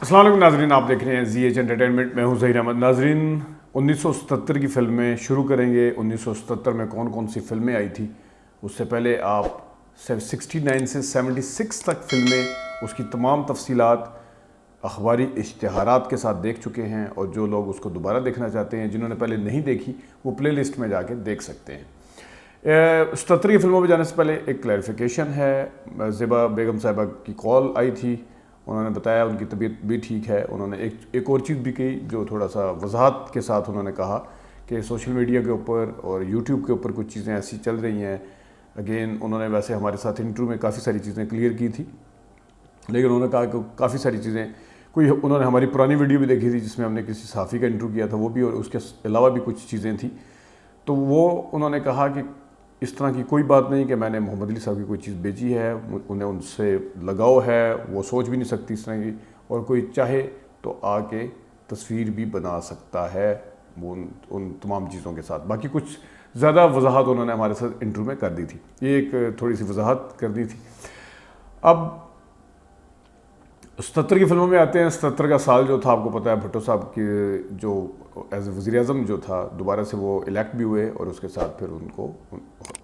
السلام علیکم ناظرین، آپ دیکھ رہے ہیں زی ایچ انٹرٹینمنٹ. میں ہوں ظہیر احمد. ناظرین، 1977 کی فلمیں شروع کریں گے. 1977 میں کون کون سی فلمیں آئی تھی. اس سے پہلے آپ 69 سے 76 تک فلمیں، اس کی تمام تفصیلات اخباری اشتہارات کے ساتھ دیکھ چکے ہیں، اور جو لوگ اس کو دوبارہ دیکھنا چاہتے ہیں، جنہوں نے پہلے نہیں دیکھی، وہ پلے لسٹ میں جا کے دیکھ سکتے ہیں. 77 کی فلموں پہ جانے سے پہلے ایک کلیریفیکیشن ہے. زیبا بیگم صاحبہ کی کال آئی تھی، انہوں نے بتایا ان کی طبیعت بھی ٹھیک ہے. انہوں نے ایک اور چیز بھی کی جو تھوڑا سا وضاحت کے ساتھ انہوں نے کہا کہ سوشل میڈیا کے اوپر اور یوٹیوب کے اوپر کچھ چیزیں ایسی چل رہی ہیں. اگین انہوں نے ویسے ہمارے ساتھ انٹرویو میں کافی ساری چیزیں کلیئر کی تھی، لیکن انہوں نے کہا کہ کافی ساری چیزیں انہوں نے ہماری پرانی ویڈیو بھی دیکھی تھی جس میں ہم نے کسی صحافی کا انٹرویو کیا تھا، وہ بھی، اور اس کے علاوہ بھی کچھ چیزیں تھیں. تو وہ انہوں نے کہا کہ اس طرح کی کوئی بات نہیں کہ میں نے محمد علی صاحب کی کوئی چیز بیچی ہے، انہیں ان سے لگاؤ ہے، وہ سوچ بھی نہیں سکتی اس طرح کی، اور کوئی چاہے تو آ کے تصویر بھی بنا سکتا ہے وہ ان تمام چیزوں کے ساتھ. باقی کچھ زیادہ وضاحت انہوں نے ہمارے ساتھ انٹرویو میں کر دی تھی. یہ ایک تھوڑی سی وضاحت کر دی تھی. اب 77 کی فلموں میں آتے ہیں. 77 کا سال جو تھا، آپ کو پتہ ہے بھٹو صاحب کی جو ایز اے وزیر اعظم جو تھا، دوبارہ سے وہ الیکٹ بھی ہوئے، اور اس کے ساتھ پھر ان کو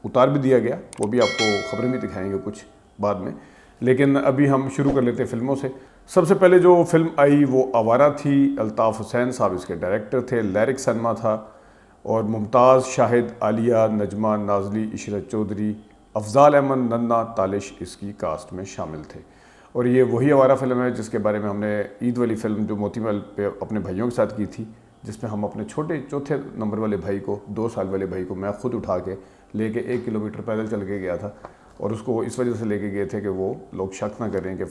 اتار بھی دیا گیا. وہ بھی آپ کو خبریں بھی دکھائیں گے کچھ بعد میں. لیکن ابھی ہم شروع کر لیتے ہیں فلموں سے. سب سے پہلے جو فلم آئی وہ آوارہ تھی. الطاف حسین صاحب اس کے ڈائریکٹر تھے. لیرک سنیما تھا، اور ممتاز، شاہد، عالیہ، نجمہ، نازلی، عشرت چودھری، افضال احمد ننا، تالش اس کی کاسٹ میں شامل تھے. اور یہ وہی آوارہ فلم ہے جس کے بارے میں ہم نے عید والی فلم جو موتی محل پہ اپنے بھائیوں کے ساتھ کی تھی، جس میں ہم اپنے چھوٹے چوتھے نمبر والے بھائی کو، 2 سال والے بھائی کو میں خود اٹھا کے لے کے 1 کلومیٹر پیدل چل کے گیا تھا. اور اس کو اس وجہ سے لے کے گئے تھے کہ وہ لوگ شک نہ کریں، کہ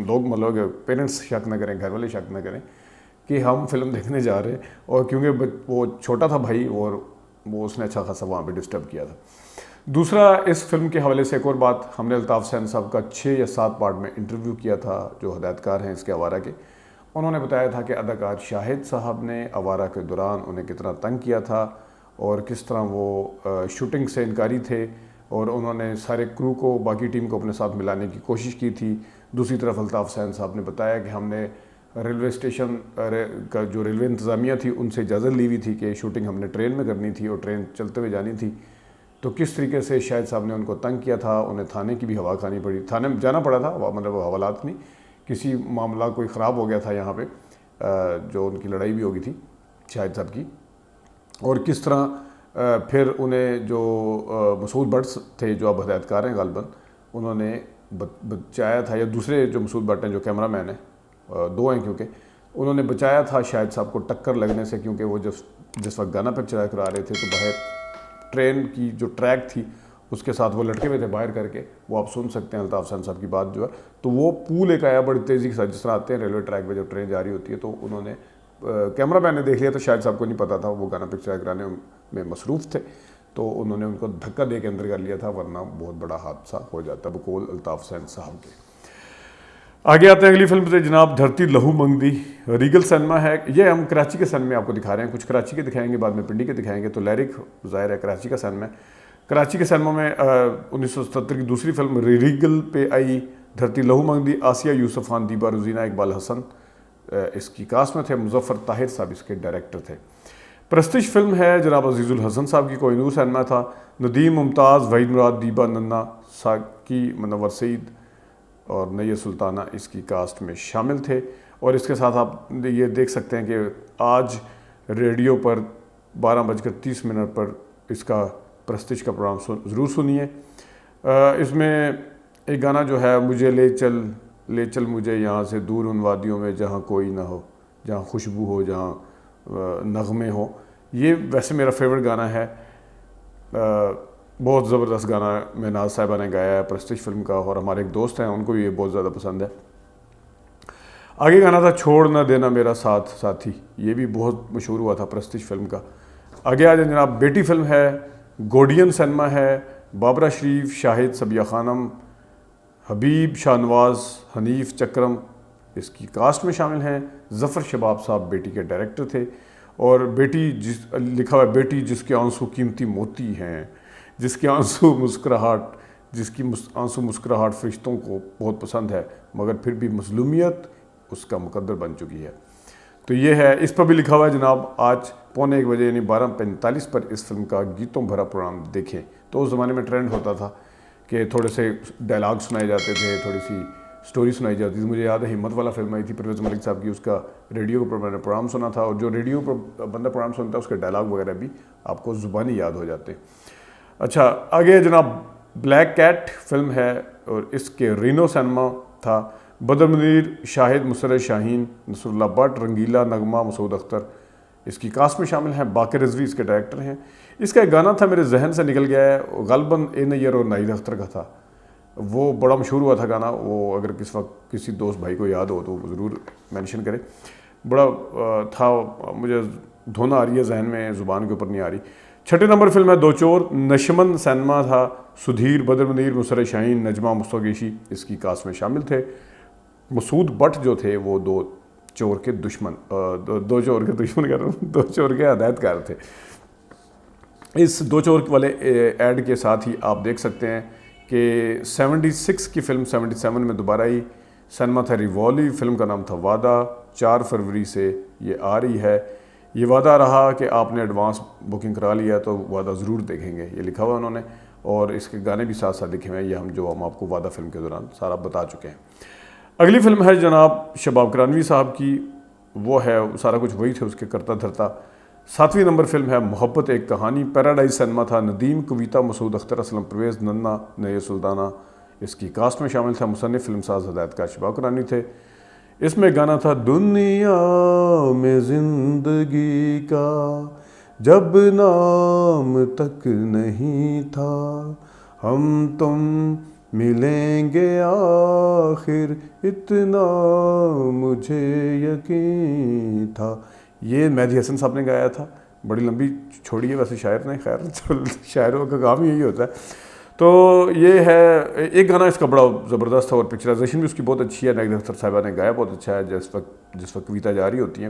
لوگ مطلب پیرنٹس شک نہ کریں، گھر والے شک نہ کریں کہ ہم فلم دیکھنے جا رہے ہیں. اور کیونکہ وہ چھوٹا تھا بھائی، اور وہ اس نے اچھا خاصا وہاں پہ ڈسٹرب کیا تھا. دوسرا، اس فلم کے حوالے سے ایک اور بات، ہم نے الطاف حسین صاحب کا 6 یا 7 پارٹ میں انٹرویو کیا تھا، جو ہدایتکار ہیں اس کے آوارہ کے. انہوں نے بتایا تھا کہ اداکار شاہد صاحب نے آوارہ کے دوران انہیں کتنا تنگ کیا تھا، اور کس طرح وہ شوٹنگ سے انکاری تھے، اور انہوں نے سارے کرو کو، باقی ٹیم کو اپنے ساتھ ملانے کی کوشش کی تھی. دوسری طرف الطاف حسین صاحب نے بتایا کہ ہم نے ریلوے اسٹیشن کا جو ریلوے انتظامیہ تھی ان سے اجازت لی ہوئی تھی کہ شوٹنگ ہم نے ٹرین میں کرنی تھی، اور ٹرین چلتے ہوئے جانی تھی. تو کس طریقے سے شاہد صاحب نے ان کو تنگ کیا تھا. انہیں تھانے کی بھی ہوا کھانی پڑی، تھانے میں جانا پڑا تھا، مطلب حوالات نہیں، کسی معاملہ کوئی خراب ہو گیا تھا یہاں پہ، جو ان کی لڑائی بھی ہو گئی تھی شاہد صاحب کی. اور کس طرح پھر انہیں جو مسعود بٹ تھے، جو اب ہدایتکار ہیں غالباً، انہوں نے بچایا تھا، یا دوسرے جو مسعود بٹ ہیں جو کیمرہ مین ہیں، 2 ہیں کیونکہ، انہوں نے بچایا تھا شاہد صاحب کو ٹکر لگنے سے. کیونکہ وہ جس وقت گانا پکچر کرا رہے تھے، تو باہر ٹرین کی جو ٹریک تھی اس کے ساتھ وہ لٹکے ہوئے تھے باہر کر کے. وہ آپ سن سکتے ہیں الطاف حسین صاحب کی بات جو ہے. تو وہ پول ایک آیا بڑی تیزی کے ساتھ، جس طرح آتے ہیں ریلوے ٹریک پہ جب ٹرین جا رہی ہوتی ہے. تو انہوں نے کیمرہ مین نے دیکھ لیا، تو شاہد صاحب کو نہیں پتا تھا، وہ گانا پکچر کرانے میں مصروف تھے. تو انہوں نے ان کو دھکا دے کے اندر کر لیا تھا، ورنہ بہت بڑا حادثہ ہو جاتا. بقول الطاف حسین صاحب کے. آگے آتے ہیں اگلی فلم سے جناب، دھرتی لہو منگ دی. ریگل سنیما ہے. یہ ہم کراچی کے سنیما میں آپ کو دکھا رہے ہیں. کچھ کراچی کے دکھائیں گے، بعد میں پنڈی کے دکھائیں گے. تو لیرک ظاہر ہے کراچی کا سنیما ہے. کراچی کے سنیما میں 1977 کی دوسری فلم ریگل پہ آئی دھرتی لہو منگ دی. آسیہ یوسف خان، دیبا روزینہ، اقبال حسن اس کی کاسٹ میں تھے. مظفر طاہر صاحب اس کے ڈائریکٹر تھے. پرستش فلم ہے جناب عزیز الحسن صاحب کی. کوہ نور سنیما تھا. ندیم، ممتاز، وحید مراد، دیبا، ننا، ساکی، منور سعید اور نیر سلطانہ اس کی کاسٹ میں شامل تھے. اور اس کے ساتھ آپ یہ دیکھ سکتے ہیں کہ آج ریڈیو پر 12:30 پر اس کا پرستش کا پروگرام ضرور سنیے. اس میں ایک گانا جو ہے، مجھے لے چل مجھے یہاں سے دور ان وادیوں میں جہاں کوئی نہ ہو، جہاں خوشبو ہو، جہاں نغمے ہو. یہ ویسے میرا فیورٹ گانا ہے. بہت زبردست گانا مہناز صاحبہ نے گایا ہے پرستش فلم کا، اور ہمارے ایک دوست ہیں ان کو بھی یہ بہت زیادہ پسند ہے. آگے گانا تھا چھوڑ نہ دینا میرا ساتھ ساتھی. یہ بھی بہت مشہور ہوا تھا پرستش فلم کا. آگے آ جائیں جناب، بیٹی فلم ہے. گوڈین سنیما ہے. بابرا شریف، شاہد، صبیہ خانم، حبیب، شاہ نواز، حنیف چکرم اس کی کاسٹ میں شامل ہیں. ظفر شباب صاحب بیٹی کے ڈائریکٹر تھے. اور بیٹی لکھا ہوا ہے، بیٹی جس کے آنسو قیمتی موتی ہیں، جس کے آنسو مسکراہٹ فرشتوں کو بہت پسند ہے، مگر پھر بھی مظلومیت اس کا مقدر بن چکی ہے. تو یہ ہے, اس پر بھی لکھا ہوا ہے جناب آج 1:15 یعنی 12:45 پر اس فلم کا گیتوں بھرا پروگرام دیکھیں. تو اس زمانے میں ٹرینڈ ہوتا تھا کہ تھوڑے سے ڈائلاگ سنائے جاتے تھے, تھوڑی سی سٹوری سنائی جاتی تھی. مجھے یاد ہے ہمت والا فلم آئی تھی پرویز ملک صاحب کی, اس کا ریڈیو پر میں نے پروگرام سنا تھا, اور جو ریڈیو پر بندہ پروگرام سنتا ہے اس کے ڈائلاگ وغیرہ بھی آپ کو زبانی یاد ہو جاتے. اچھا آگے جناب بلیک کیٹ فلم ہے, اور اس کے رینو سینما تھا. بدر منیر, شاہد, مسرت شاہین, نصر اللہ بٹ, رنگیلا, نغمہ, مسعود اختر اس کی کاسٹ میں شامل ہیں. باقر رضوی اس کے ڈائریکٹر ہیں. اس کا ایک گانا تھا میرے ذہن سے نکل گیا ہے, غالباً اے نیّر اور ناہید اختر کا تھا. وہ بڑا مشہور ہوا تھا گانا, وہ اگر کس وقت کسی دوست بھائی کو یاد ہو تو وہ ضرور مینشن کرے. بڑا تھا, مجھے دھونا آ رہی ہے ذہن میں, زبان کے اوپر نہیں آ رہی. 6 نمبر فلم ہے دو چور, نشمن سینما تھا. سدھیر, بدر منیر, مسرت شاہین, نجمہ مستوگیشی اس کی کاسٹ میں شامل تھے. مسعود بٹ جو تھے وہ دو چور کے دشمن کہہ رہا ہوں, 2 چور کے ہدایت کار تھے. اس 2 چور والے ایڈ کے ساتھ ہی آپ دیکھ سکتے ہیں کہ 76 کی فلم 77 میں دوبارہ آئی. سینما تھا ریوالی, فلم کا نام تھا وعدہ. 4 فروری سے یہ آ رہی ہے. یہ وعدہ رہا کہ آپ نے ایڈوانس بکنگ کرا لیا تو وعدہ ضرور دیکھیں گے, یہ لکھا ہوا انہوں نے, اور اس کے گانے بھی ساتھ ساتھ لکھے ہوئے ہیں. یہ ہم آپ کو وعدہ فلم کے دوران سارا بتا چکے ہیں. اگلی فلم ہے جناب شباب کرانوی صاحب کی, وہ ہے سارا کچھ وہی تھے اس کے کرتا دھرتا. 7ویں نمبر فلم ہے محبت ایک کہانی. پیراڈائز سینما تھا. ندیم, کویتا, مسعود اختر, اسلم پرویز, ننا, نیر سلطانہ اس کی کاسٹ میں شامل تھا. مصنف, فلم ساز, ہدایت کار شباب کرانوی تھے. اس میں گانا تھا دنیا میں زندگی کا جب نام تک نہیں تھا, ہم تم ملیں گے آخر اتنا مجھے یقین تھا. یہ مہدی حسن صاحب نے گایا تھا. بڑی لمبی چھوڑی ہے ویسے شاعر نے, خیر شاعروں کا کام ہی یہی ہوتا ہے. تو یہ ہے ایک گانا, اس کا بڑا زبردست تھا, اور پکچرائزیشن بھی اس کی بہت اچھی ہے. ناہید اختر صاحبہ نے گایا بہت اچھا ہے. جس وقت کویتا جا رہی ہوتی ہیں,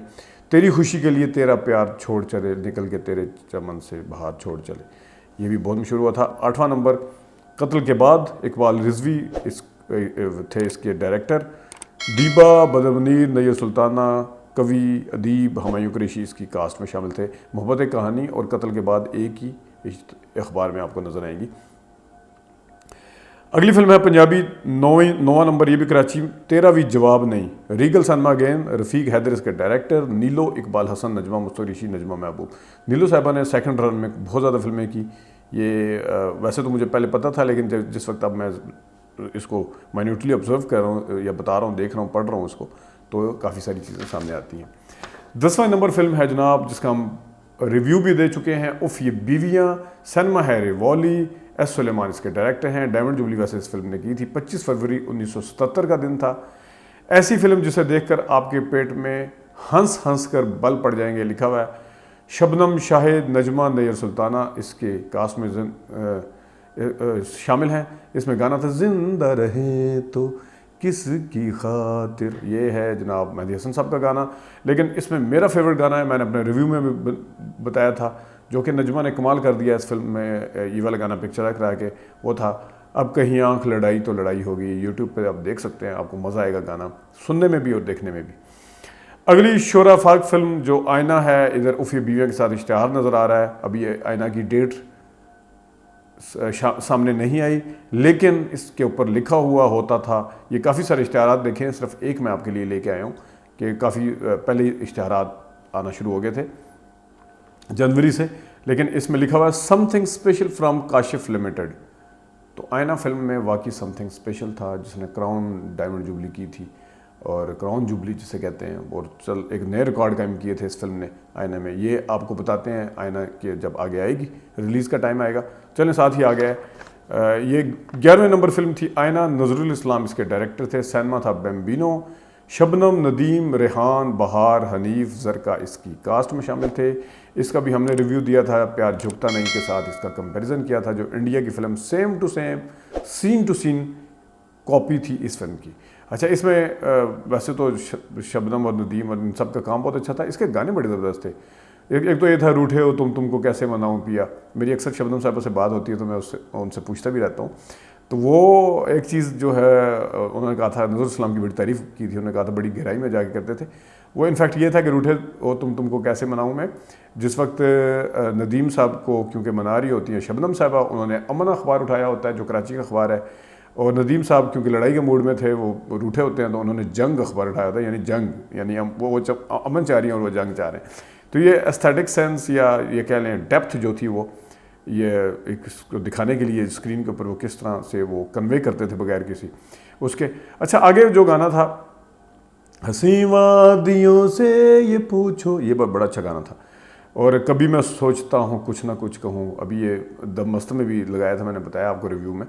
تیری خوشی کے لیے تیرا پیار چھوڑ چلے, نکل کے تیرے چمن سے بہار چھوڑ چلے, یہ بھی بہت مشہور ہوا تھا. 8واں نمبر قتل کے بعد, اقبال رضوی تھے اس کے ڈائریکٹر. دیبا, بدر منیر, نیر سلطانہ, کوی, ادیب, ہمایوں قریشی اس کی کاسٹ میں شامل تھے. محبت ایک کہانی اور قتل کے بعد ایک ہی اخبار میں آپ کو نظر آئیں گی. اگلی فلم ہے پنجابی, 9واں نمبر, یہ بھی کراچی. 13 بھی جواب نہیں. ریگل سینما اگین, رفیق حیدر اس کے ڈائریکٹر. نیلو, اقبال حسن, نجمہ مستوگیشی, نجمہ محبوب. نیلو صاحبہ نے سیکنڈ رن میں بہت زیادہ فلمیں کی. یہ ویسے تو مجھے پہلے پتہ تھا, لیکن جس وقت اب میں اس کو مائنیوٹلی آبزرو کر رہا ہوں یا بتا رہا ہوں, دیکھ رہا ہوں, پڑھ رہا ہوں اس کو, تو کافی ساری چیزیں سامنے آتی ہیں. 10واں نمبر فلم ہے جناب جس کا ہم ریویو بھی دے چکے ہیں, اف یہ بیویاں. سینما ہے ریوالی, ایس سلیمان اس کے ڈائریکٹر ہیں. ڈائمنڈ جوبلی ویسے اس فلم نے کی تھی. 25 فروری 1977 کا دن تھا. ایسی فلم جسے دیکھ کر آپ کے پیٹ میں ہنس کر بل پڑ جائیں گے, لکھا ہوا ہے. شبنم, شاہد, نجمہ, نیر سلطانہ اس کے کاسٹ میں شامل ہیں. اس میں گانا تھا زندہ رہے تو کس کی خاطر, یہ ہے جناب مہدی حسن صاحب کا گانا. لیکن اس میں میرا فیورٹ گانا ہے, میں نے اپنے ریویو میں بھی بتایا تھا, جو کہ نجمہ نے کمال کر دیا اس فلم میں. یہ والا گانا پکچر کرا کے وہ تھا اب کہیں آنکھ لڑائی تو لڑائی ہوگی. یوٹیوب پہ آپ دیکھ سکتے ہیں, آپ کو مزہ آئے گا گانا سننے میں بھی اور دیکھنے میں بھی. اگلی شورا فاق فلم جو آئینہ ہے, ادھر افی بیویاں کے ساتھ اشتہار نظر آ رہا ہے. ابھی یہ آئینہ کی ڈیٹ سامنے نہیں آئی, لیکن اس کے اوپر لکھا ہوا ہوتا تھا. یہ کافی سارے اشتہارات دیکھیں, صرف ایک میں آپ کے لیے لے کے آیا ہوں کہ کافی پہلے اشتہارات آنا شروع ہو گئے تھے جنوری سے, لیکن اس میں لکھا ہوا ہے some thing special from Kashif limited. تو آئینہ فلم میں واقعی سم تھنگ اسپیشل تھا, جس نے کراؤن ڈائمنڈ جوبلی کی تھی, اور کراؤن جوبلی جسے کہتے ہیں, اور ایک نئے ریکارڈ قائم کیے تھے اس فلم نے آئینہ میں. یہ آپ کو بتاتے ہیں آئینہ کے جب آگے آئے گی, ریلیز کا ٹائم آئے گا. چلیں ساتھ ہی آ گیا ہے. یہ 11ویں نمبر فلم تھی آئینہ, نظر الاسلام اس کے ڈائریکٹر تھے. سینما تھا بیمبینو. شبنم, ندیم, ریحان, بہار, حنیف, زرکا اس کی کاسٹ میں شامل تھے. اس کا بھی ہم نے ریویو دیا تھا, پیار جھکتا نہیں کے ساتھ اس کا کمپیریزن کیا تھا, جو انڈیا کی film same to same, scene to scene copy تھی اس فلم کی. اچھا, اس میں ویسے تو شبنم اور ندیم اور ان سب کا کام بہت اچھا تھا. اس کے گانے بڑے زبردست تھے. ایک تو یہ تھا روٹھے ہو تم کو کیسے مناؤں پیا. میری اکثر شبنم صاحبہ سے بات ہوتی ہے تو میں ان سے پوچھتا بھی رہتا ہوں. تو وہ ایک چیز جو ہے انہوں نے کہا تھا، نظر اسلام کی بڑی تعریف کی تھی، انہوں نے کہا تھا بڑی گہرائی میں جا کے کرتے تھے وہ، انفیکٹ یہ تھا کہ روٹھے وہ تم کو کیسے مناؤں میں. جس وقت ندیم صاحب کو کیونکہ منا رہی ہوتی ہیں شبنم صاحبہ، انہوں نے امن اخبار اٹھایا ہوتا ہے جو کراچی کا اخبار ہے، اور ندیم صاحب کیونکہ لڑائی کے موڈ میں تھے، وہ روٹھے ہوتے ہیں، تو انہوں نے جنگ اخبار اٹھایا ہوتا ہے، یعنی جنگ، یعنی وہ امن چاہ رہی ہیں اور وہ جنگ چاہ رہے ہیں. تو یہ ایستھیٹک سینس یا یہ کہہ لیں ڈیپتھ جو تھی وہ یہ ایک اس کو دکھانے کے لیے اسکرین کے اوپر وہ کس طرح سے وہ کنوے کرتے تھے بغیر کسی اس کے. اچھا آگے جو گانا تھا حسین وادیوں سے یہ پوچھو، یہ بہت بڑا اچھا گانا تھا. اور کبھی میں سوچتا ہوں کچھ نہ کچھ کہوں، ابھی یہ دم مست میں بھی لگایا تھا، میں نے بتایا آپ کو ریویو میں،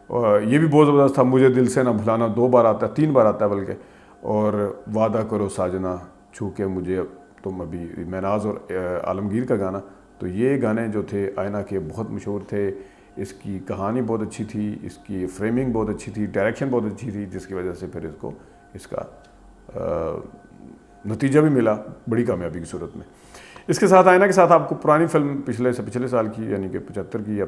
اور یہ بھی بہت زبردست تھا. مجھے دل سے نہ بھلانا 2 بار آتا ہے، 3 بار آتا ہے بلکہ، اور وعدہ کرو ساجنا چھو کے مجھے تم ابھی، میناز اور عالمگیر کا گانا. تو یہ گانے جو تھے آئینہ کے بہت مشہور تھے. اس کی کہانی بہت اچھی تھی، اس کی فریمنگ بہت اچھی تھی، ڈائریکشن بہت اچھی تھی، جس کی وجہ سے پھر اس کا نتیجہ بھی ملا بڑی کامیابی کی صورت میں. اس کے ساتھ آئینہ کے ساتھ آپ کو پرانی فلم پچھلے سال کی، یعنی کہ 75 کی یا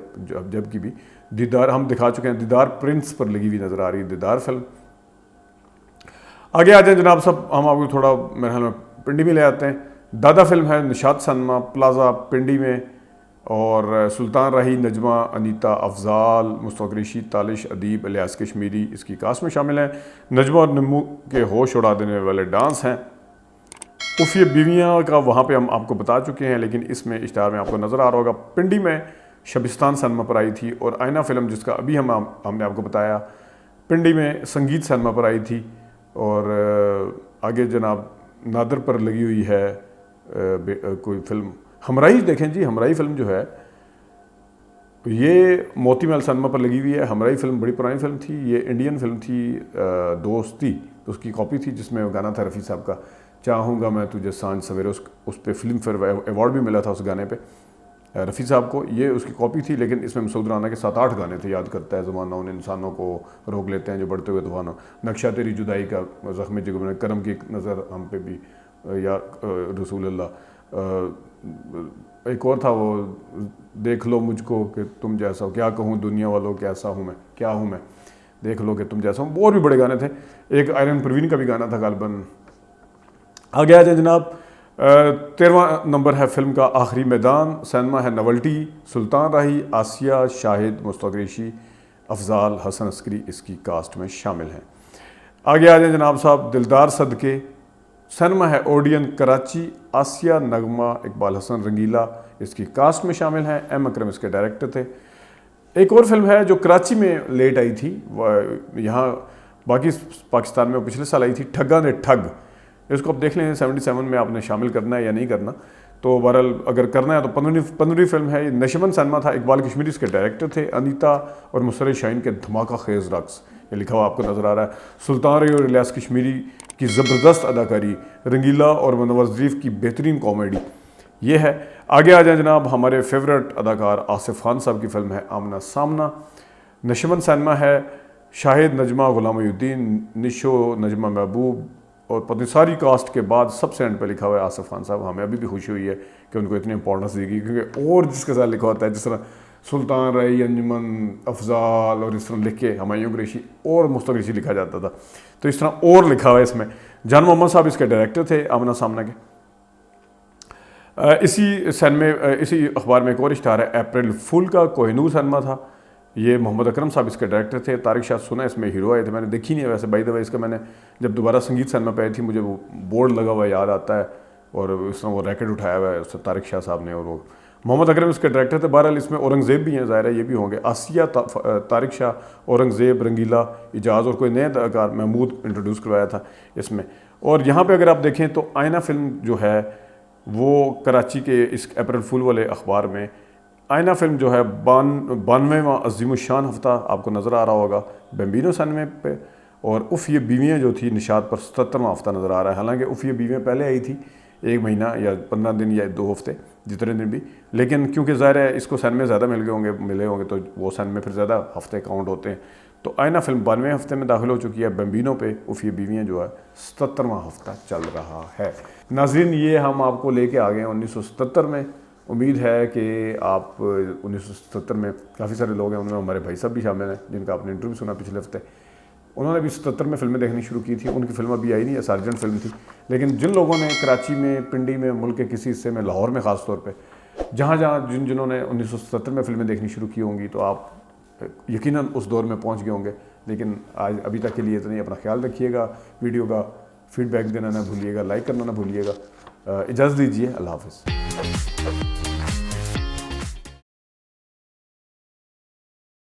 جب کی بھی، دیدار ہم دکھا چکے ہیں، دیدار پرنس پر لگی ہوئی نظر آ رہی ہے دیدار فلم. آگے آ جائیں جناب صاحب، ہم آپ کو تھوڑا میرے خیال میں پنڈی میں لے آتے ہیں. دادا فلم ہے نشاط سنما پلازا پنڈی میں، اور سلطان راہی، نجمہ، انیتا، افضال، مصطفیٰ قریشی، تالش، ادیب، الیاس کشمیری اس کی کاسٹ میں شامل ہیں. نجمہ اور نمو کے ہوش اڑا دینے والے ڈانس ہیں. اف یہ بیویاں کا وہاں پہ ہم آپ کو بتا چکے ہیں، لیکن اس میں اشتہار میں آپ کو نظر آ رہا ہوگا. پنڈی میں شبستان سنما پر آئی تھی، اور آئینہ فلم جس کا ابھی ہم نے آپ کو بتایا پنڈی میں سنگیت سنما پر آئی تھی. اور آگے جناب نادر پر لگی ہوئی ہے کوئی فلم ہمراہی. دیکھیں جی، ہمراہی فلم جو ہے یہ موتی محل سنما پر لگی ہوئی ہے. ہمراہی فلم بڑی پرانی فلم تھی، یہ انڈین فلم تھی دوستی، اس کی کاپی تھی جس میں گانا تھا رفیع صاحب کا، چاہوں گا میں تجھے سانجھ سویرے. اس پہ فلم فیئر ایوارڈ بھی ملا تھا اس گانے پہ رفیع صاحب کو. یہ اس کی کاپی تھی، لیکن اس میں مسعود رانا کے 7-8 گانے تھے. یاد کرتا ہے زمانہ ان انسانوں کو روک لیتے ہیں جو بڑھتے ہوئے طوفانوں، نقشہ تیری جدائی کا، زخم جگر، کرم کی ایک نظر ہم پہ بھی، یا رسول اللہ. ایک اور تھا وہ دیکھ لو مجھ کو کہ تم جیسا ہو، کیا کہوں دنیا والوں کیسا ہوں میں، کیا ہوں میں، دیکھ لو کہ تم جیسا ہوں. اور بھی بڑے گانے تھے. ایک آئرن پروین کا بھی گانا تھا غالباً. آگے آ جائیں جناب، 13واں نمبر ہے فلم کا آخری میدان. سینما ہے نولٹی. سلطان راہی، آسیہ، شاہد، مصطفیٰ قریشی، افضال، حسن عسکری اس کی کاسٹ میں شامل ہیں. آگے آ جائیں جناب صاحب، دلدار صدقے. سینما ہے اوڈین کراچی. آسیہ، نغمہ، اقبال حسن رنگیلا اس کی کاسٹ میں شامل ہیں. ایم اکرم اس کے ڈائریکٹر تھے. ایک اور فلم ہے جو کراچی میں لیٹ آئی تھی، یہاں باقی پاکستان میں وہ پچھلے سال آئی تھی، ٹھگا نے ٹھگ. اس کو آپ دیکھ لیں 77 میں آپ نے شامل کرنا ہے یا نہیں کرنا. تو بہرحال اگر کرنا ہے تو 15ویں فلم ہے. یہ نشمن سینما تھا، اقبال کشمیری اس کے ڈائریکٹر تھے. انیتا اور مسرت شاہین کے دھماکہ خیز رقص، یہ لکھا ہوا آپ کو نظر آ رہا ہے. سلطان راہی اور الیاس کشمیری کی زبردست اداکاری، رنگیلا اور منور ظریف کی بہترین کامیڈی یہ ہے. آگے آ جائیں جناب، ہمارے فیورٹ اداکار آصف خان صاحب کی فلم ہے آمنا سامنا. نشمن سینما ہے. شاہد، نجمہ، غلام محی الدین، نشو، نجمہ محبوب، اور پتہ ساری کاسٹ کے بعد سب سے اینڈ پہ لکھا ہوا ہے آصف خان صاحب. ہمیں ابھی بھی خوشی ہوئی ہے کہ ان کو اتنی امپورٹنس دی گئی، کیونکہ اور جس کے ساتھ لکھا ہوتا ہے جس طرح سلطان راہی، انجمن، افضال اور اس طرح لکھ کے ہمایوں قریشی اور مصطفیٰ قریشی لکھا جاتا تھا، تو اس طرح اور لکھا ہوا ہے اس میں. جان محمد صاحب اس کے ڈائریکٹر تھے آمنا سامنا کے. اسی اخبار میں ایک اور اشتہار ہے اپریل فول کا. کوہ نور سینما تھا، یہ محمد اکرم صاحب اس کے ڈائریکٹر تھے. طارق شاہ سنا اس میں ہیرو آئے تھے. میں نے دیکھی نہیں ہے ویسے، بائی دا وے اس کا میں نے جب دوبارہ سنگیت سینما پہ آئی تھی مجھے وہ بورڈ لگا ہوا یاد آتا ہے، اور اس طرح وہ ریکٹ اٹھایا ہوا ہے اس طارق شاہ صاحب نے، اور وہ محمد اکرم اس کے ڈائریکٹر تھے. بہرحال اس میں اورنگزیب بھی ہیں، ظاہر ہے یہ بھی ہوں گے. آسیہ، طارق شاہ، اورنگزیب، رنگیلا، اجاز اور کوئی نئے اداکار محمود انٹروڈیوس کروایا تھا اس میں. اور یہاں پہ اگر آپ دیکھیں تو آئینہ فلم جو ہے وہ کراچی کے اس اپریل فول والے اخبار میں آئینہ فلم جو ہے 92واں عظیم الشان ہفتہ آپ کو نظر آ رہا ہوگا بمبینو سینما پہ. اور اف یہ بیویاں جو تھی نشاط پر 77واں ہفتہ نظر آ رہا ہے. حالانکہ اف یہ بیویاں پہلے آئی تھی 1 مہینہ یا 15 دن یا 2 ہفتے جتنے دن بھی، لیکن کیونکہ ظاہر ہے اس کو سینما زیادہ ملے ہوں گے تو وہ سینما پھر زیادہ ہفتے کاؤنٹ ہوتے ہیں. تو آئینہ فلم 92ویں ہفتے میں داخل ہو چکی ہے. بمبینو پہ اف یہ بیویاں جو ہے 77واں ہفتہ چل رہا ہے. ناظرین یہ ہم آپ کو لے کے آ گئے ہیں 1977 میں، امید ہے کہ آپ 1977 میں کافی سارے لوگ ہیں، ان میں ہمارے بھائی صاحب بھی شامل ہیں جن کا آپ نے انٹرویو سنا پچھلے ہفتے. انہوں نے بھی 77 میں فلمیں دیکھنی شروع کی تھی. ان کی فلم ابھی آئی نہیں ہے، سارجنٹ فلم تھی. لیکن جن لوگوں نے کراچی میں، پنڈی میں، ملک کے کسی حصے میں، لاہور میں خاص طور پہ، جہاں جنہوں نے 1977 میں فلمیں دیکھنی شروع کی ہوں گی، تو آپ یقیناً اس دور میں پہنچ گئے ہوں گے. لیکن آج ابھی تک کے لیے اتنا ہی. اپنا خیال رکھیے گا. ویڈیو کا فیڈ بیک دینا نہ بھولیے گا، لائک کرنا نہ بھولیے گا. اجازت دیجیے. اللہ حافظ.